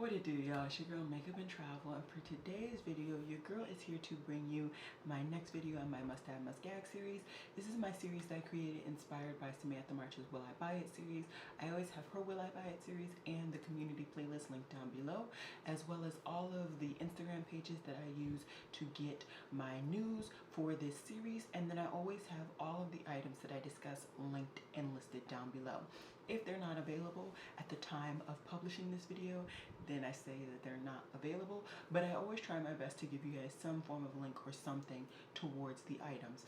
What it do, y'all? It's your girl Makeup and Travel, and for today's video, your girl is here to bring you my next video on my Must Have Must Gag series. This is my series that I created inspired by Samantha March's Will I Buy It series. I always have her Will I Buy It series and the community playlist linked down below, as well as all of the Instagram pages that I use to get my news for this series. And then I always have all of the items that I discuss linked and listed down below. If they're not available at the time of publishing this video, then I say that they're not available, but I always try my best to give you guys some form of link or something towards the items.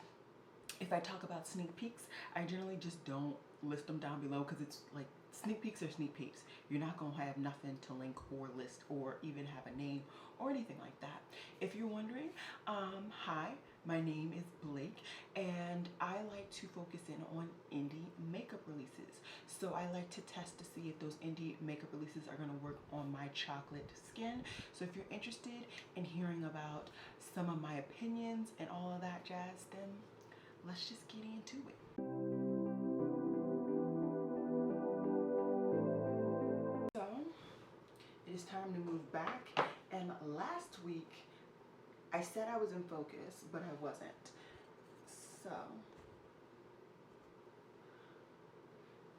If I talk about sneak peeks, I generally just don't list them down below because it's like sneak peeks are sneak peeks. You're not going to have nothing to link or list or even have a name or anything like that. If you're wondering, hi, my name is Blake, and I like to focus in on indie makeup releases. So I like to test to see if those indie makeup releases are going to work on my chocolate skin. So if you're interested in hearing about some of my opinions and all of that jazz, then let's just get into it. So it is time to move back, and last week I said I was in focus, but I wasn't. So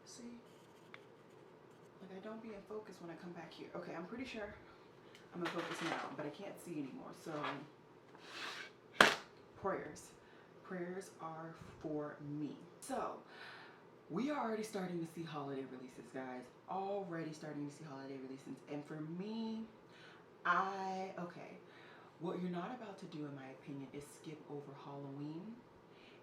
see, like I don't be in focus when I come back here. Okay, I'm pretty sure I'm in focus now, but I can't see anymore. So prayers are for me. So we are already starting to see holiday releases, guys. Already starting to see holiday releases. And for me, what you're not about to do, in my opinion, is skip over Halloween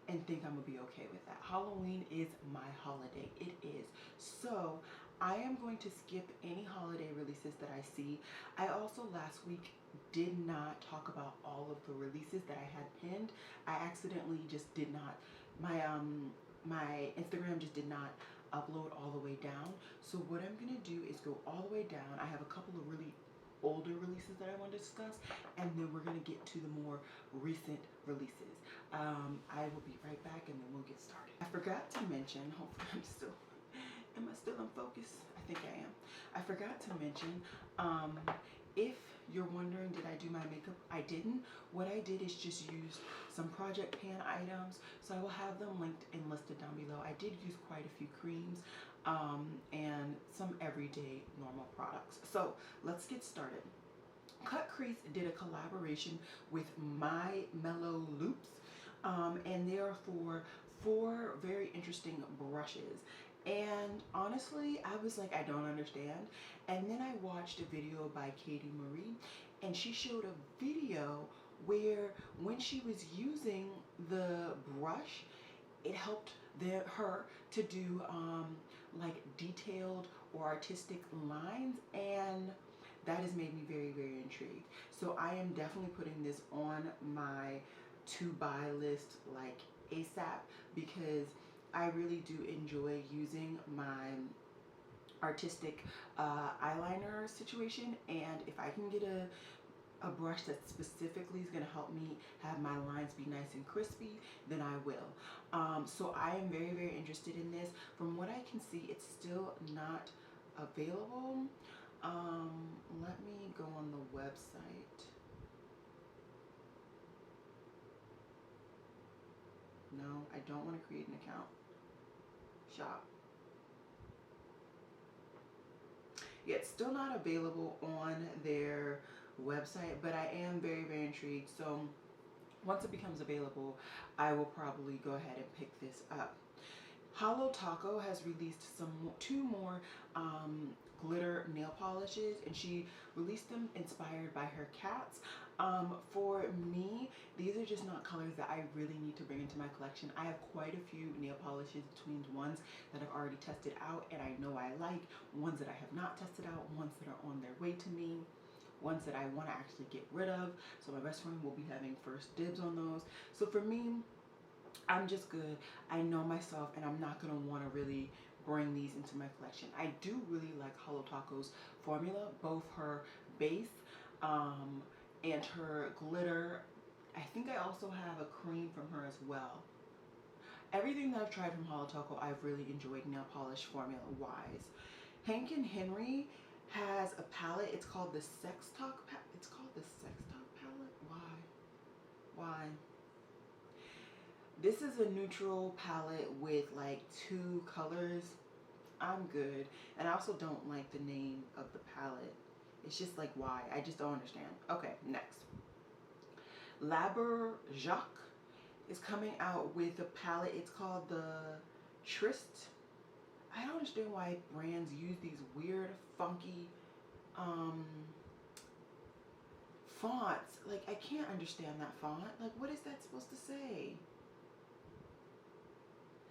and think I'm gonna be okay with that. Halloween is my holiday. It is. So I am going to skip any holiday releases that I see. I also last week did not talk about all of the releases that I had pinned. I accidentally just did not, my Instagram just did not upload all the way down. So what I'm gonna do is go all the way down. I have a couple of really older releases that I want to discuss, and then we're going to get to the more recent releases. I will be right back, and then we'll get started. I forgot to mention, hopefully am I still in focus? I think I am. I forgot to mention, if you're wondering, did I do my makeup? I didn't. What I did is just use some project pan items, so I will have them linked and listed down below. I did use quite a few creams, and some everyday normal products. So let's get started. Crease did a collaboration with ByMelolops, and they are for 4 very interesting brushes. And honestly, I was like, I don't understand. And then I watched a video by Katie Marie, and she showed a video where when she was using the brush, it helped her to do like detailed or artistic lines, and that has made me very, very intrigued. So I am definitely putting this on my to buy list like ASAP, because I really do enjoy using my artistic eyeliner situation, and if I can get a brush that specifically is going to help me have my lines be nice and crispy, then I will. So I am very, very interested in this. From what I can see, it's still not available. Let me go on the website. No, I don't want to create an account. Shop. Yeah, it's still not available on their website, but I am very, very intrigued. So once it becomes available, I will probably go ahead and pick this up. Hollow Taco has released 2 more glitter nail polishes, and she released them inspired by her cats. For me, these are just not colors that I really need to bring into my collection. I have quite a few nail polishes, between ones that I've already tested out and I know I like, ones that I have not tested out, ones that are on their way to me, ones that I want to actually get rid of. So my best friend will be having first dibs on those. So for me, I'm just good. I know myself, and I'm not going to want to really bring these into my collection. I do really like Hollow Taco's formula, both her base and her glitter. I think I also have a cream from her as well. Everything that I've tried from Hollow Taco, I've really enjoyed nail polish formula wise. Hank and Henry has a palette. It's called the Sex Talk palette. It's called the Sex Talk palette. Why? This is a neutral palette with like 2 colors. I'm good. And I also don't like the name of the palette. It's just like, why? I just don't understand. Okay, next. Lacquer Jacques is coming out with a palette. It's called the Trist. I don't understand why brands use these weird, funky fonts. Like, I can't understand that font. Like, what is that supposed to say?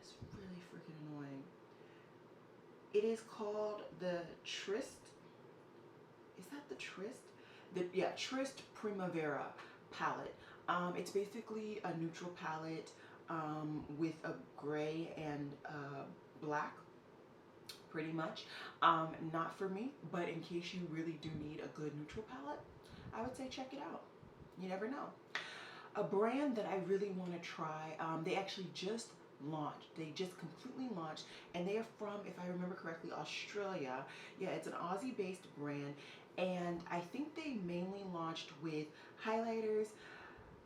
It's really freaking annoying. It is called the Trist. Is that the Trist? Yeah, Trist Primavera palette. It's basically a neutral palette with a gray and black, pretty much. Not for me, but in case you really do need a good neutral palette, I would say check it out. You never know. A brand that I really want to try, they actually just launched. They just completely launched, and they are from, if I remember correctly, Australia. Yeah, it's an Aussie-based brand, and I think they mainly launched with highlighters,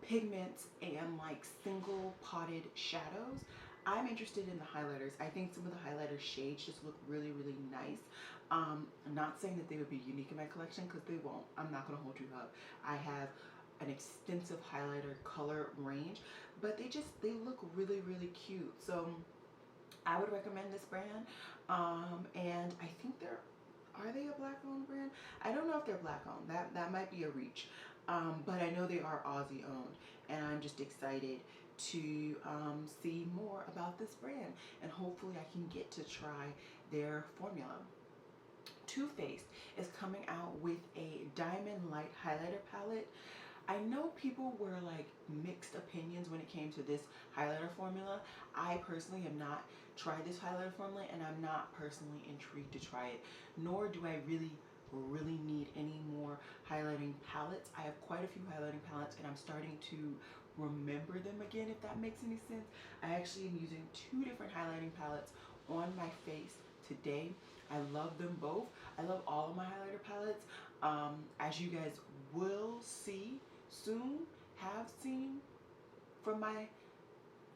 pigments, and like single potted shadows. I'm interested in the highlighters. I think some of the highlighter shades just look really, really nice. I'm not saying that they would be unique in my collection, because they won't. I'm not going to hold you up. I have an extensive highlighter color range, but they look really, really cute. So I would recommend this brand. And I think are they a black owned brand? I don't know if they're black owned. That might be a reach. But I know they are Aussie owned, and I'm just excited to see more about this brand, and hopefully I can get to try their formula. Too Faced is coming out with a Diamond Light highlighter palette. I know people were like mixed opinions when it came to this highlighter formula. I personally have not tried this highlighter formula, and I'm not personally intrigued to try it, nor do I really need any more highlighting palettes. I have quite a few highlighting palettes, and I'm starting to remember them again, if that makes any sense. I actually am using 2 different highlighting palettes on my face today. I love them both. I love all of my highlighter palettes. As you guys will see soon, have seen from my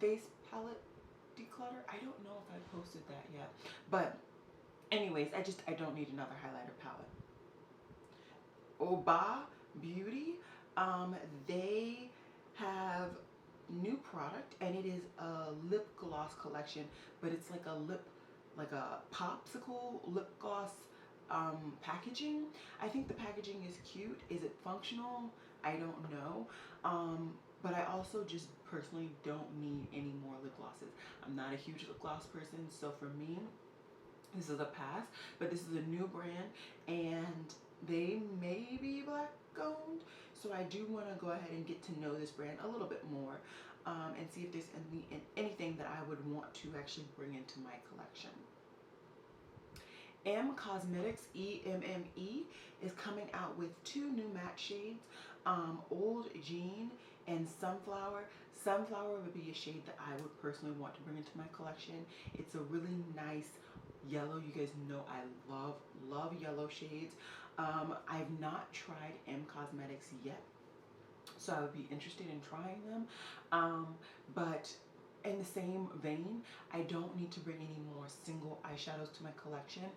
face palette declutter. I don't know if I posted that yet, but anyways, I don't need another highlighter palette. Oba Beauty, they have new product, and it is a lip gloss collection, but it's like a popsicle lip gloss packaging. I think the packaging is cute. Is it functional? I don't know. But I also just personally don't need any more lip glosses. I'm not a huge lip gloss person, so for me, this is a pass. But this is a new brand, and they may be black owned, so I do want to go ahead and get to know this brand a little bit more, and see if there's anything that I would want to actually bring into my collection. Emme Cosmetics, EMME, is coming out with 2 new matte shades, Old Jean and Sunflower. Sunflower would be a shade that I would personally want to bring into my collection. It's a really nice yellow. You guys know I love yellow shades. I've not tried Emme Cosmetics yet, so I would be interested in trying them. But in the same vein, I don't need to bring any more single eyeshadows to my collection.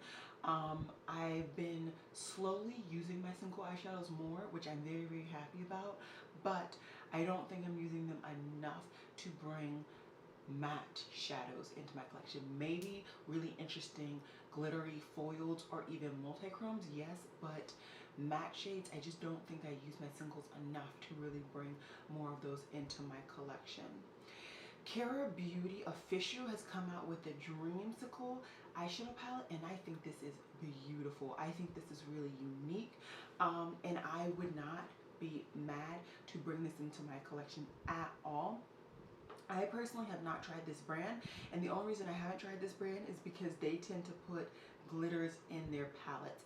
I've been slowly using my single eyeshadows more, which I'm very, very happy about, but I don't think I'm using them enough to bring matte shadows into my collection. Maybe really interesting glittery foils or even multi-chromes, yes, but matte shades, I just don't think I use my singles enough to really bring more of those into my collection. Kara Beauty Official has come out with the Dreamsicle eyeshadow palette, and I think this is beautiful. I think this is really unique, and I would not be mad to bring this into my collection at all. I personally have not tried this brand, and the only reason I haven't tried this brand is because they tend to put glitters in their palettes.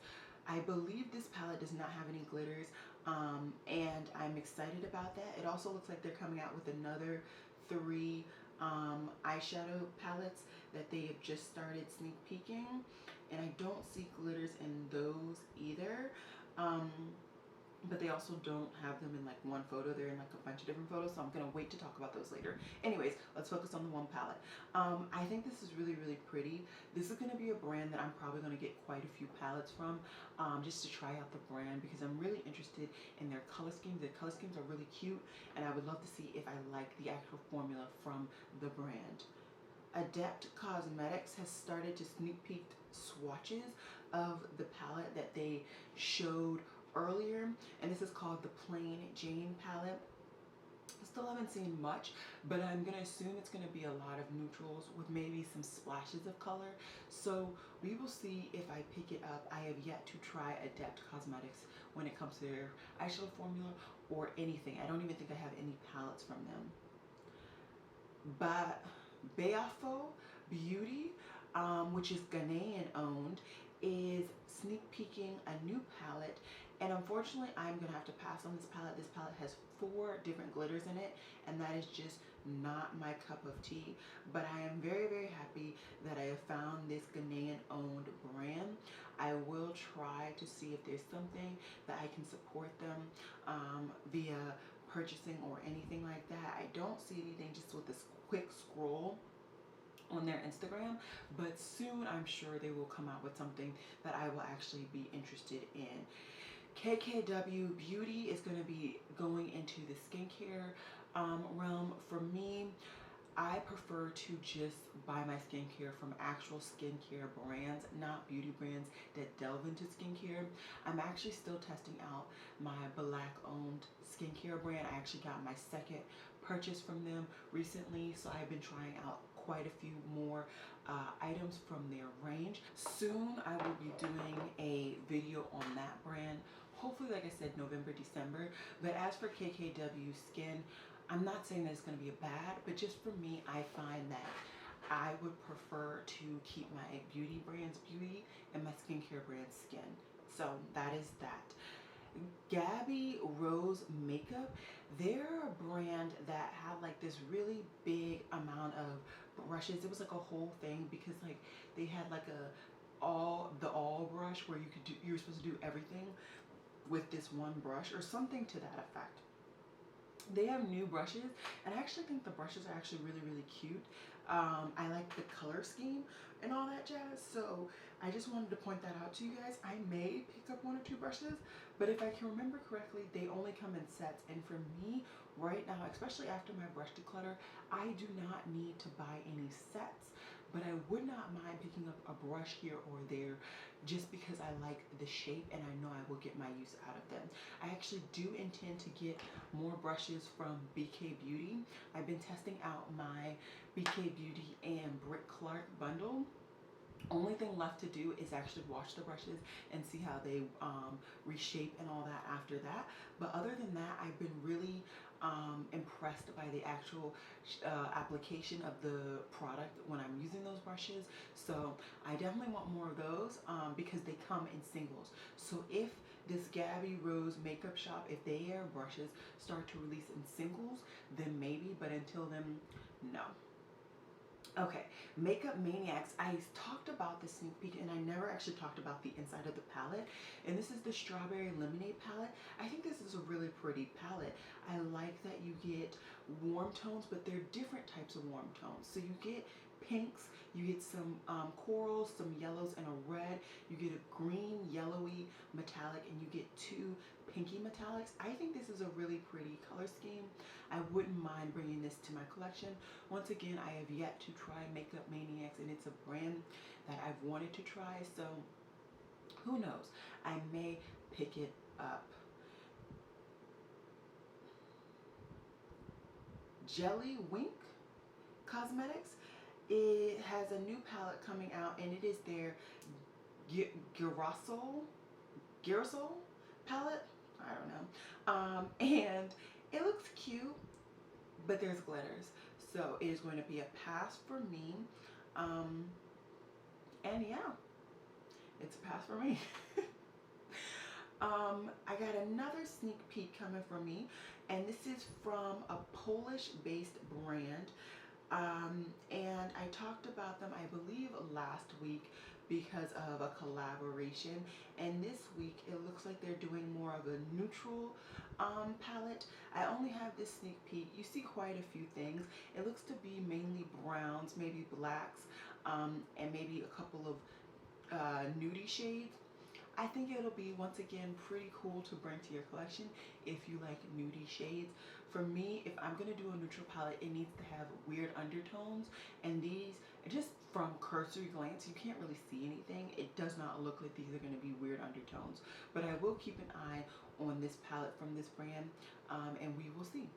I believe this palette does not have any glitters, and I'm excited about that. It also looks like they're coming out with another 3 eyeshadow palettes that they have just started sneak peeking, and I don't see glitters in those either. but they also don't have them in like one photo. They're in like a bunch of different photos, so I'm gonna wait to talk about those later. Anyways, let's focus on the one palette. I think this is really, really pretty. This is gonna be a brand that I'm probably gonna get quite a few palettes from, just to try out the brand, because I'm really interested in their color schemes. Their color schemes are really cute, and I would love to see if I like the actual formula from the brand. Adept Cosmetics has started to sneak peek swatches of the palette that they showed earlier, and this is called the Plain Jane palette. Still haven't seen much, but I'm gonna assume it's gonna be a lot of neutrals with maybe some splashes of color. So we will see if I pick it up. I have yet to try Adept Cosmetics when it comes to their eyeshadow formula or anything. I don't even think I have any palettes from them. But Beafo Beauty, which is Ghanaian owned, is sneak peeking a new palette, and unfortunately I'm gonna have to pass on this palette. This palette has 4 different glitters in it, and that is just not my cup of tea. But I am very, very happy that I have found this Ghanaian owned brand. I will try to see if there's something that I can support them via purchasing or anything like that. I don't see anything just with this quick scroll on their Instagram, but soon I'm sure they will come out with something that I will actually be interested in. KKW Beauty is going to be going into the skincare realm. For me, I prefer to just buy my skincare from actual skincare brands, not beauty brands that delve into skincare. I'm actually still testing out my Black owned skincare brand. I actually got my second purchase from them recently, so I've been trying out quite a few more items from their range. Soon I will be doing a video on that brand, hopefully, like I said, November, December. But as for KKW Skin, I'm not saying that it's going to be a bad, but just for me, I find that I would prefer to keep my beauty brands beauty and my skincare brand skin. So that is that. Gabby Rose Makeup, they're a brand that had like this really big amount of brushes. It was like a whole thing, because like they had like the all brush where you were supposed to do everything with this one brush or something to that effect. They have new brushes, and I actually think the brushes are actually really, really cute. I like the color scheme and all that jazz, so I just wanted to point that out to you guys. I may pick up 1 or 2 brushes, but if I can remember correctly, they only come in sets, and for me right now, especially after my brush declutter, I do not need to buy any sets, but I would not mind picking up a brush here or there just because I like the shape and I know I will get my use out of them. I actually do intend to get more brushes from BK Beauty. I've been testing out my BK Beauty and Brick Clark bundle. Only thing left to do is actually wash the brushes and see how they reshape and all that after that. But other than that, I've been really impressed by the actual application of the product when I'm using those brushes. So I definitely want more of those because they come in singles. So if this Gabby Rose Makeup Shop, if their brushes start to release in singles, then maybe, but until then, no. Okay, Makeup Maniacs. I talked about the sneak peek and I never actually talked about the inside of the palette. And this is the Strawberry Lemonade palette. I think this is a really pretty palette. I like that you get warm tones, but they're different types of warm tones. So you get pinks, you get some corals, some yellows, and a red. You get a green, yellowy metallic, and you get 2 pinky metallics. I think this is a really pretty color scheme. I wouldn't mind bringing this to my collection. Once again, I have yet to try Makeup Maniacs, and it's a brand that I've wanted to try, so who knows? I may pick it up. Jelly Wink Cosmetics. It has a new palette coming out, and it is their Girasol palette. I don't know. And it looks cute, but there's glitters. So it is going to be a pass for me. And yeah, it's a pass for me. I got another sneak peek coming from me, and this is from a Polish-based brand. And I talked about them, I believe, last week because of a collaboration, and this week it looks looks like they're doing more of a neutral palette. I only have this sneak peek. You see quite a few things. It looks to be mainly browns, maybe blacks, and maybe a couple of nudie shades. I think it'll be, once again, pretty cool to bring to your collection if you like nudie shades. For me, if I'm going to do a neutral palette, it needs to have weird undertones, and these, just from cursory glance, you can't really see anything. It does not look like these are going to be weird undertones, but I will keep an eye on this palette from this brand, and we will see.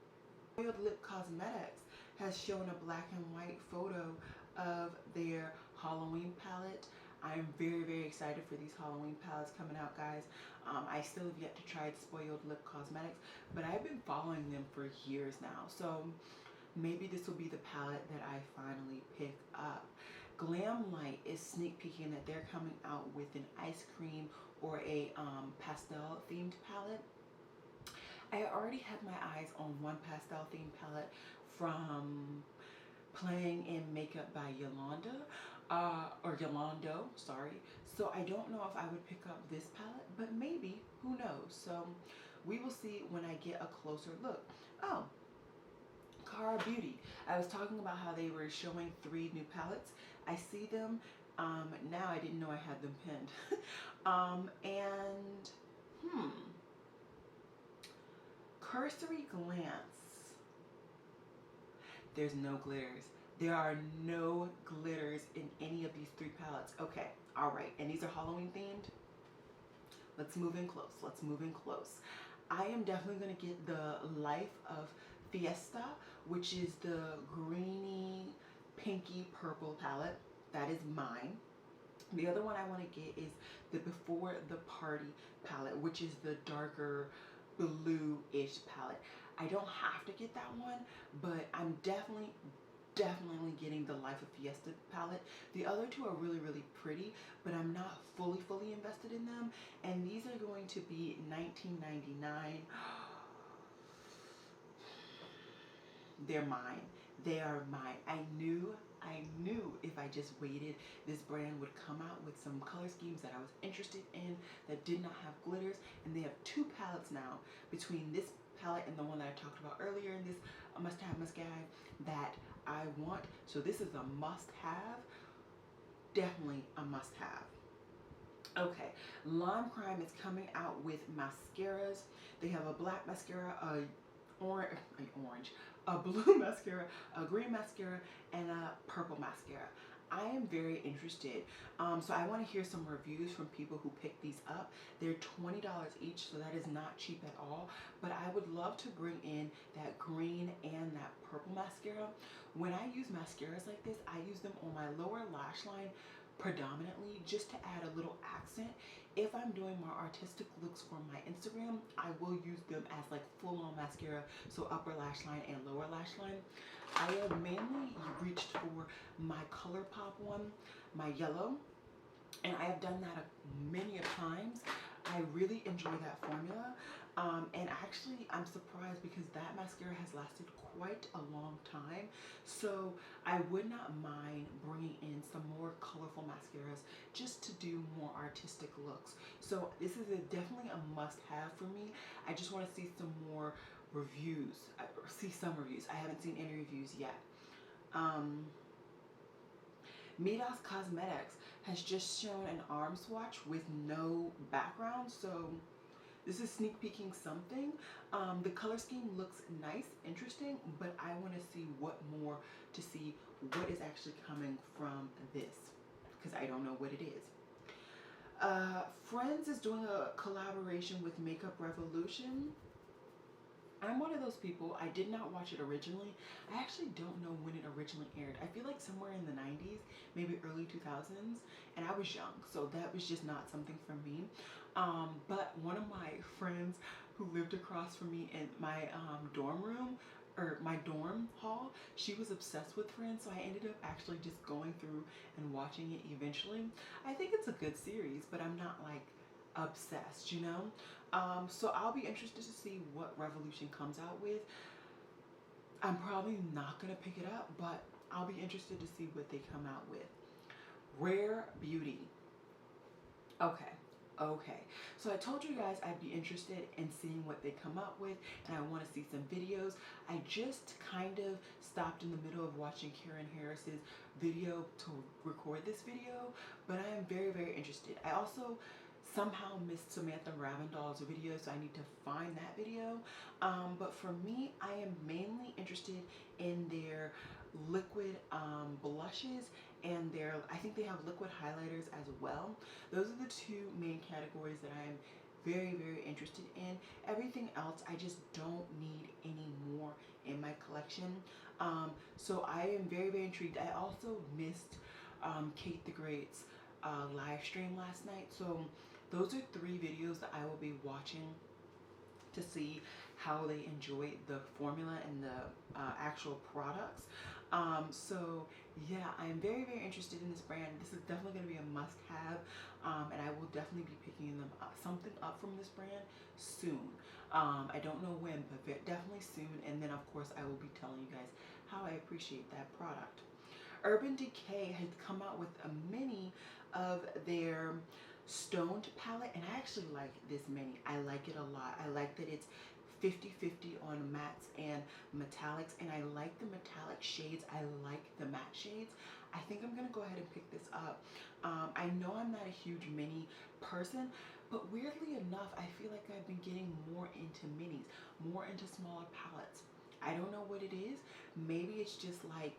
Emme Cosmetics has shown a black and white photo of their Halloween palette. I'm very, very excited for these Halloween palettes coming out, guys. I still have yet to try Spoiled Lip Cosmetics, but I've been following them for years now. So maybe this will be the palette that I finally pick up. Glamlite is sneak peeking that they're coming out with an ice cream or a pastel themed palette. I already have my eyes on one pastel themed palette from Playing in Makeup by Yolanda. Or Yolando, sorry. So I don't know if I would pick up this palette, but maybe, who knows? So we will see when I get a closer look. Oh, Cara Beauty. I was talking about how they were showing 3 new palettes. I see them. Now I didn't know I had them pinned. Cursory glance. There's no glitters. There are no glitters in any of these 3 palettes. Okay, all right, and these are Halloween themed. Let's move in close, let's move in close. I am definitely gonna get the Life of Fiesta, which is the greeny, pinky, purple palette. That is mine. The other one I wanna get is the Before the Party palette, which is the darker blue-ish palette. I don't have to get that one, but I'm definitely getting the Life of Fiesta palette. The other 2 are really, really pretty, but I'm not fully invested in them. And these are going to be $19.99. They're mine. They are mine. I knew if I just waited, this brand would come out with some color schemes that I was interested in that did not have glitters. And they have 2 palettes now, between this palette and the one that I talked about earlier in this must-have must-have that I want. So this is a must-have, definitely a must-have. Okay, Lime Crime is coming out with mascaras. They have a black mascara, a blue mascara, a green mascara, and a purple mascara. I am very interested. So I want to hear some reviews from people who pick these up. They're $20 each, so that is not cheap at all. But I would love to bring in that green and that purple mascara. When I use mascaras like this, I use them on my lower lash line predominantly, just to add a little accent. If I'm doing more artistic looks for my Instagram, I will use them as like full-on mascara, so upper lash line and lower lash line. I have mainly reached for my ColourPop one, my yellow, and I have done that many times. I really enjoy that formula, and actually I'm surprised because that mascara has lasted quite a long time. So I would not mind bringing in some more colorful mascaras just to do more artistic looks. So this is definitely a must-have for me. I just want to see some more reviews, some reviews. I haven't seen any reviews yet. Emme Cosmetics has just shown an arm swatch with no background, so this is sneak peeking something. The color scheme looks nice, interesting, but I want to see what is actually coming from this, because I don't know what it is. Friends is doing a collaboration with Makeup Revolution. I'm one of those people, I did not watch it originally. I actually don't know when it originally aired. I feel like somewhere in the 90s, maybe early 2000s, and I was young, so that was just not something for me. But one of my friends who lived across from me in my dorm room, or my dorm hall, she was obsessed with Friends, so I ended up actually just going through and watching it eventually. I think it's a good series, but I'm not like obsessed, you know? So I'll be interested to see what Revolution comes out with. I'm probably not gonna pick it up, but I'll be interested to see what they come out with. Rare Beauty. Okay, Okay, so I told you guys I'd be interested in seeing what they come up with, and I want to see some videos. I just kind of stopped in the middle of watching Karen Harris's video to record this video, but I am very, very interested. I also somehow missed Samantha Ravindall's video, so I need to find that video. But for me, I am mainly interested in their liquid blushes and their, I think they have liquid highlighters as well. Those are the two main categories that I am very, very interested in. Everything else, I just don't need any more in my collection. So I am very, very intrigued. I also missed Kate the Great's live stream last night. So those are 3 videos that I will be watching to see how they enjoy the formula and the actual products. So yeah, I'm very, very interested in this brand. This is definitely going to be a must-have, and I will definitely be picking them up, something up from this brand soon. I don't know when, but definitely soon. And then of course I will be telling you guys how I appreciate that product. Urban Decay has come out with a mini of their stoned palette, and I actually like this mini. I like it a lot. I like that it's 50-50 on mattes and metallics, and I like the metallic shades. I like the matte shades. I think I'm gonna go ahead and pick this up. I know I'm not a huge mini person, but weirdly enough, I feel like I've been getting more into minis, more into smaller palettes. I don't know what it is. Maybe it's just like,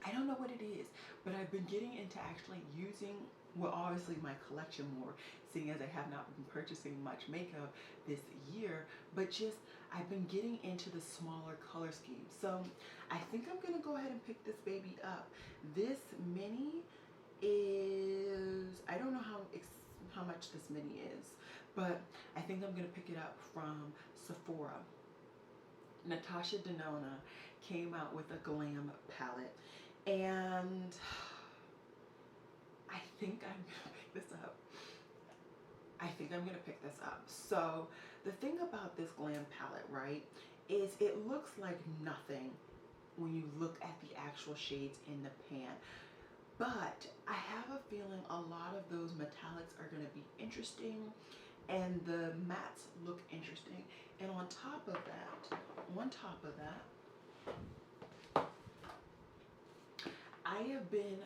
I don't know what it is, but I've been getting into actually using, well, obviously my collection more, seeing as I have not been purchasing much makeup this year, but just I've been getting into the smaller color scheme. So I think I'm gonna go ahead and pick this baby up. This mini is, I don't know how much this mini is, but I think I'm gonna pick it up from Sephora. Natasha Denona came out with a glam palette, and I think I'm gonna pick this up. I think I'm gonna pick this up. So the thing about this glam palette, right, is it looks like nothing when you look at the actual shades in the pan. But I have a feeling a lot of those metallics are gonna be interesting, and the mattes look interesting. And on top of that, I have been,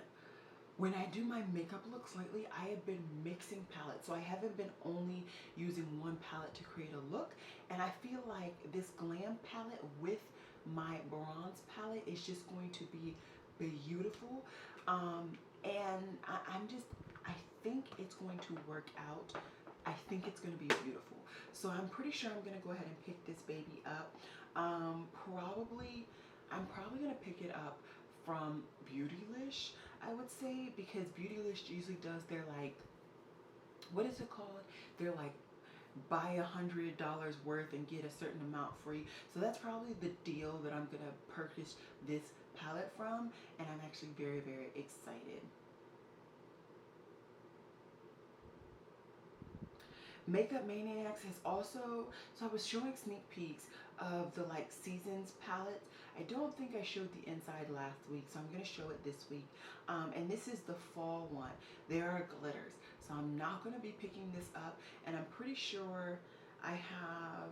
when I do my makeup looks lately, I have been mixing palettes. So I haven't been only using one palette to create a look. And I feel like this glam palette with my bronze palette is just going to be beautiful. And I think it's going to work out. I think it's going to be beautiful. So I'm pretty sure I'm going to go ahead and pick this baby up. I'm probably going to pick it up from Beautylish, I would say, because Beautylish usually does their, like, what is it called? They're like, buy $100 worth and get a certain amount free. So that's probably the deal that I'm gonna purchase this palette from, and I'm actually very, very excited. Makeup Maniacs has also, so I was showing sneak peeks of the like seasons palettes. I don't think I showed the inside last week, so I'm going to show it this week. And this is the fall one. There are glitters, so I'm not going to be picking this up, and I'm pretty sure I have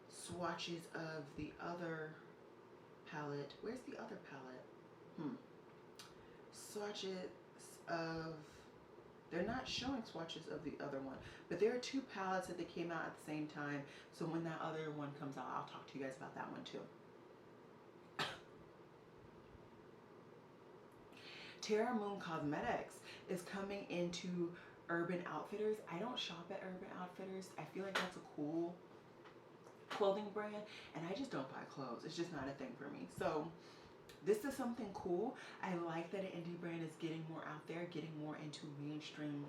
swatches of the other palette. Where's the other palette? Swatches of, they're not showing swatches of the other one, but there are 2 palettes that they came out at the same time. So when that other one comes out, I'll talk to you guys about that one too. Terra Moon Cosmetics is coming into Urban Outfitters. I don't shop at Urban Outfitters. I feel like that's a cool clothing brand, and I just don't buy clothes. It's just not a thing for me. So this is something cool. I like that an indie brand is getting more out there, getting more into mainstream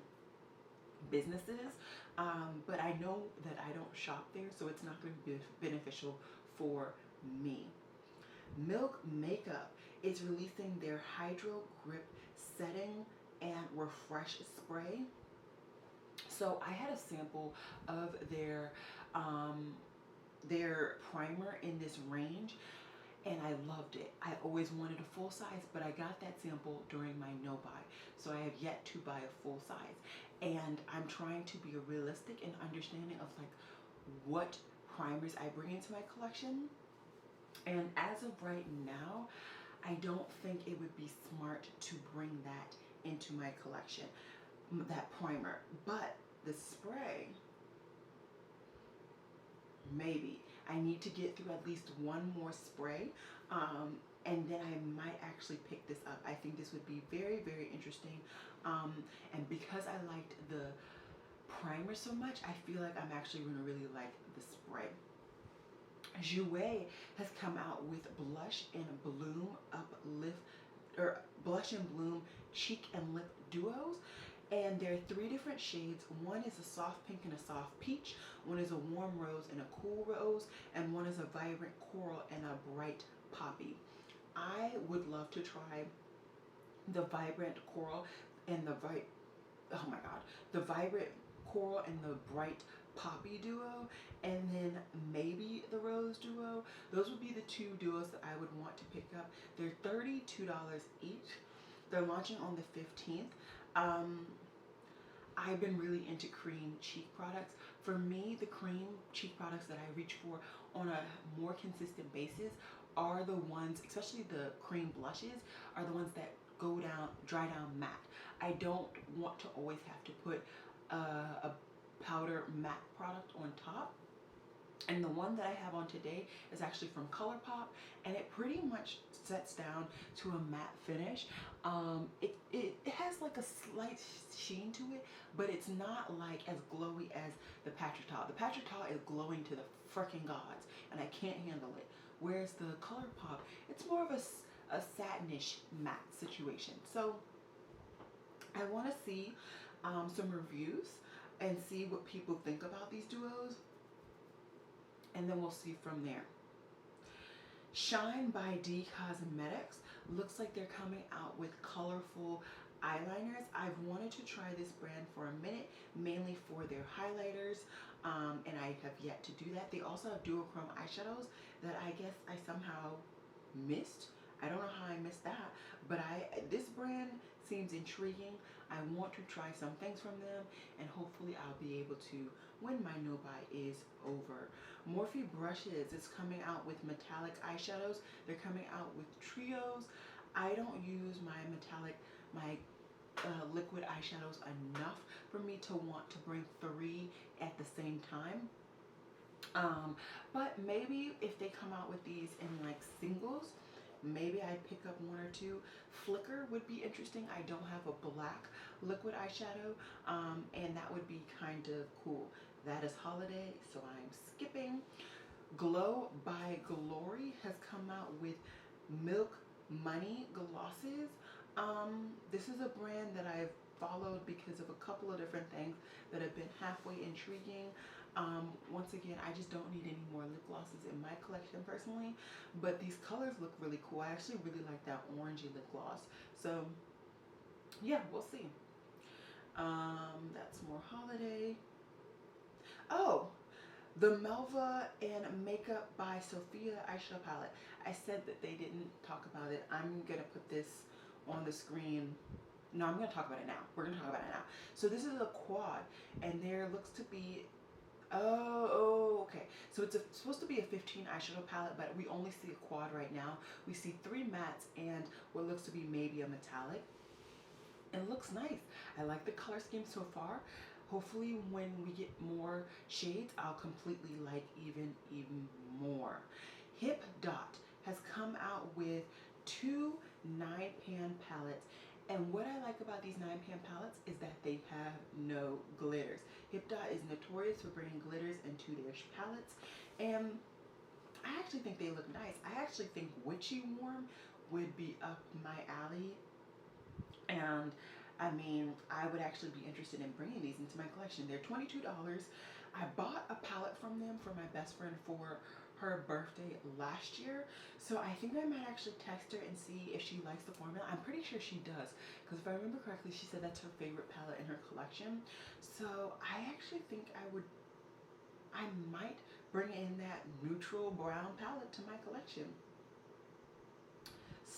businesses. But I know that I don't shop there, so it's not going to be beneficial for me. Milk Makeup is releasing their Hydro Grip Setting and Refresh Spray. So I had a sample of their primer in this range, and I loved it. I always wanted a full size, but I got that sample during my no buy. So I have yet to buy a full size. And I'm trying to be realistic and understanding of like what primers I bring into my collection. And as of right now, I don't think it would be smart to bring that into my collection, that primer. But the spray, maybe. I need to get through at least one more spray, and then I might actually pick this up. I think this would be very, very interesting. And because I liked the primer so much, I feel like I'm actually going to really like the spray. Jouer has come out with Blush and Bloom Uplift, or Blush and Bloom Cheek and Lip Duos. And there are 3 different shades. One is a soft pink and a soft peach. One is a warm rose and a cool rose. And one is a vibrant coral and a bright poppy. I would love to try the vibrant coral and the the vibrant coral and the bright poppy duo, and then maybe the rose duo. Those would be the 2 duos that I would want to pick up. They're $32 each. They're launching on the 15th. I've been really into cream cheek products. For me, the cream cheek products that I reach for on a more consistent basis are the ones, especially the cream blushes, are the ones that go down, dry down matte. I don't want to always have to put a powder matte product on top. And the one that I have on today is actually from ColourPop, and it pretty much sets down to a matte finish. It has like a slight sheen to it, but it's not like as glowy as the Patrital. The Patrital is glowing to the freaking gods, and I can't handle it. Whereas the ColourPop, it's more of a satinish matte situation. So I want to see some reviews and see what people think about these duos, and then we'll see from there. Shine by D Cosmetics looks like they're coming out with colorful eyeliners. I've wanted to try this brand for a minute, mainly for their highlighters, and I have yet to do that. They also have duochrome eyeshadows that I guess I somehow missed. I don't know how I missed that, but this brand seems intriguing. I want to try some things from them, and hopefully I'll be able to when my no buy is over. Morphe Brushes is coming out with metallic eyeshadows. They're coming out with trios. I don't use my liquid eyeshadows enough for me to want to bring 3 at the same time. But maybe if they come out with these in like singles, maybe I'd pick up 1 or 2. Flicker would be interesting. I don't have a black liquid eyeshadow, and that would be kind of cool. That is holiday, so I'm skipping. Glow by Glory has come out with Milk Money glosses. This is a brand that I've followed because of a couple of different things that have been halfway intriguing. Once again, I just don't need any more lip glosses in my collection personally, but these colors look really cool. I actually really like that orangey lip gloss. So yeah, we'll see. That's more holiday. Oh, the Melva and Makeup by Sophia eyeshadow palette. I said that they didn't talk about it. I'm gonna put this on the screen. No, I'm gonna talk about it now. We're gonna talk about it now. So this is a quad, and there looks to be, okay. So it's supposed to be a 15 eyeshadow palette, but we only see a quad right now. We see 3 mattes and what looks to be maybe a metallic. It looks nice. I like the color scheme so far. Hopefully when we get more shades, I'll completely like even more. Hip Dot has come out with 2 9-pan palettes. And what I like about these 9-pan palettes is that they have no glitters. Hip Dot is notorious for bringing glitters into their palettes, and I actually think they look nice. I actually think Witchy Warm would be up my alley, and I mean, I would actually be interested in bringing these into my collection. They're $22. I bought a palette from them for my best friend for her birthday last year, so I think I might actually text her and see if she likes the formula. I'm pretty sure she does, because if I remember correctly, she said that's her favorite palette in her collection. So I actually think I might bring in that neutral brown palette to my collection.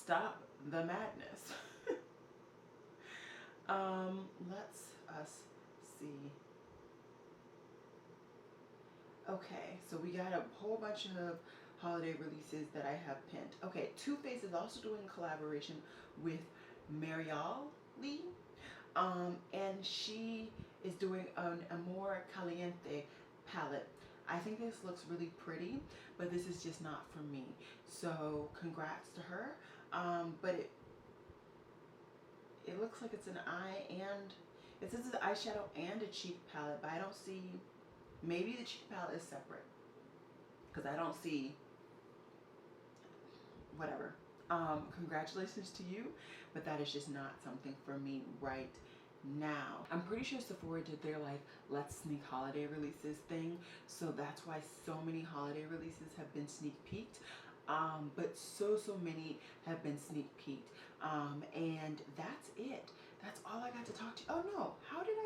stop the madness. Let's us see. Okay, so we got a whole bunch of holiday releases that I have pinned. Okay, Too Faced is also doing a collaboration with Myricks, and she is doing an Amor Caliente palette. I think this looks really pretty, but this is just not for me. So congrats to her. But it looks like it's an eye and it says it's an eyeshadow and a cheek palette, but I don't see. Maybe the cheek palette is separate because I don't see. Whatever. Congratulations to you, but that is just not something for me right now. I'm pretty sure Sephora did their like let's sneak holiday releases thing, so that's why so many holiday releases have been sneak peeked. But so many have been sneak peeked, and that's it. That's all I got to talk to you. Oh no, how did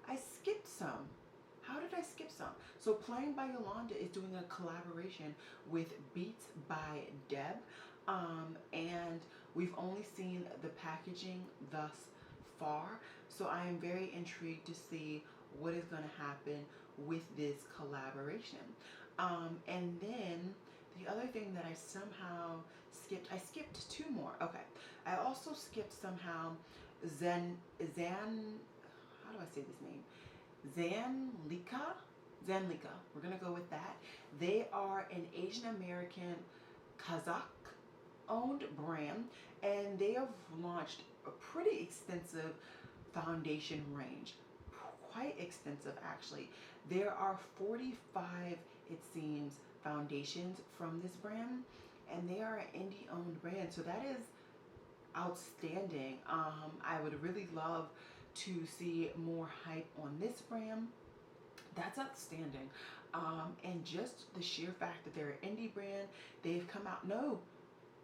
I skipped some. How did I skip some? So Plain by Yolanda is doing a collaboration with Beats by Deb, and we've only seen the packaging thus far, so I am very intrigued to see what is going to happen with this collaboration. And then the other thing that I somehow skipped, I skipped two more. Okay, I also skipped somehow Zan, how do I say this name? Zanlika. We're gonna go with that. They are an Asian American Kazakh owned brand, and they have launched a pretty extensive foundation range. Quite extensive, actually. There are 45, it seems, foundations from this brand, and they are an indie owned brand, so that is outstanding. I would really love to see more hype on this brand. That's outstanding. And just the sheer fact that they're an indie brand, they've come out, no,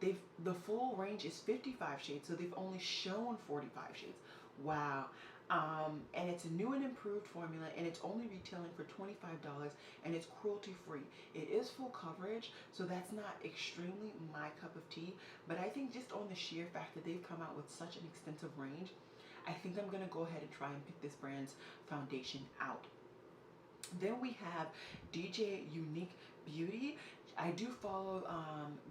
the full range is 55 shades, so they've only shown 45 shades. Wow. And it's a new and improved formula, and it's only retailing for $25, and it's cruelty free. It is full coverage, so that's not extremely my cup of tea, but I think just on the sheer fact that they've come out with such an extensive range, I think I'm going to go ahead and try and pick this brand's foundation out. Then we have DJ Unique Beauty. I do follow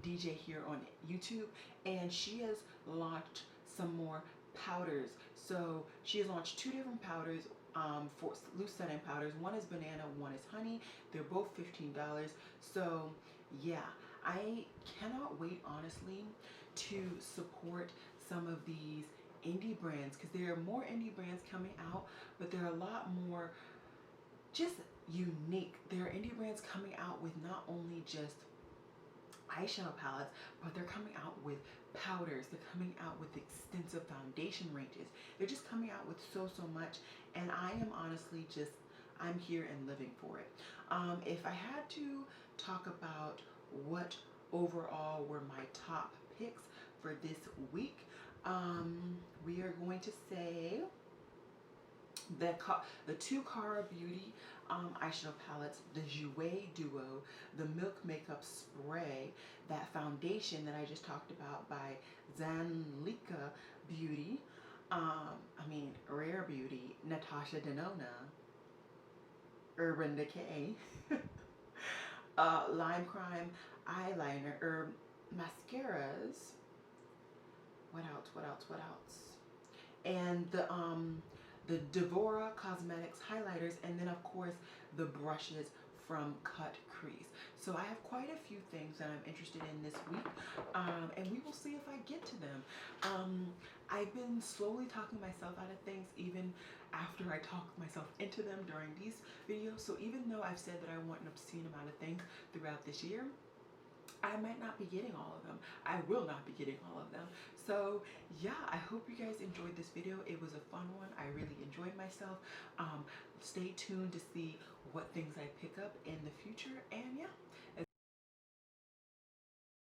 DJ here on YouTube, and she has launched some more powders. So she has launched two different powders, for loose setting powders. One is banana, one is honey. They're both $15. So yeah, I cannot wait, honestly, to support some of these indie brands, because there are more indie brands coming out, but there are a lot more just unique. There are indie brands coming out with not only just eyeshadow palettes, but they're coming out with powders. They're coming out with extensive foundation ranges. They're just coming out with so much, and I am honestly just, I'm here and living for it. If I had to talk about what overall were my top picks for this week, we are going to say the two Cara Beauty eyeshadow palettes, the Jouer Duo, the Milk Makeup Spray, that foundation that I just talked about by Zanlika Beauty, Rare Beauty, Natasha Denona, Urban Decay, Lime Crime eyeliner, mascaras. What else? And the Devora Cosmetics highlighters, and then of course the brushes from Crease. So I have quite a few things that I'm interested in this week, and we will see if I get to them. I've been slowly talking myself out of things even after I talk myself into them during these videos. So even though I've said that I want an obscene amount of things throughout this year, I might not be getting all of them. I will not be getting all of them. So yeah, I hope you guys enjoyed this video. It was a fun one. I really enjoyed myself. Stay tuned to see what things I pick up in the future. And yeah.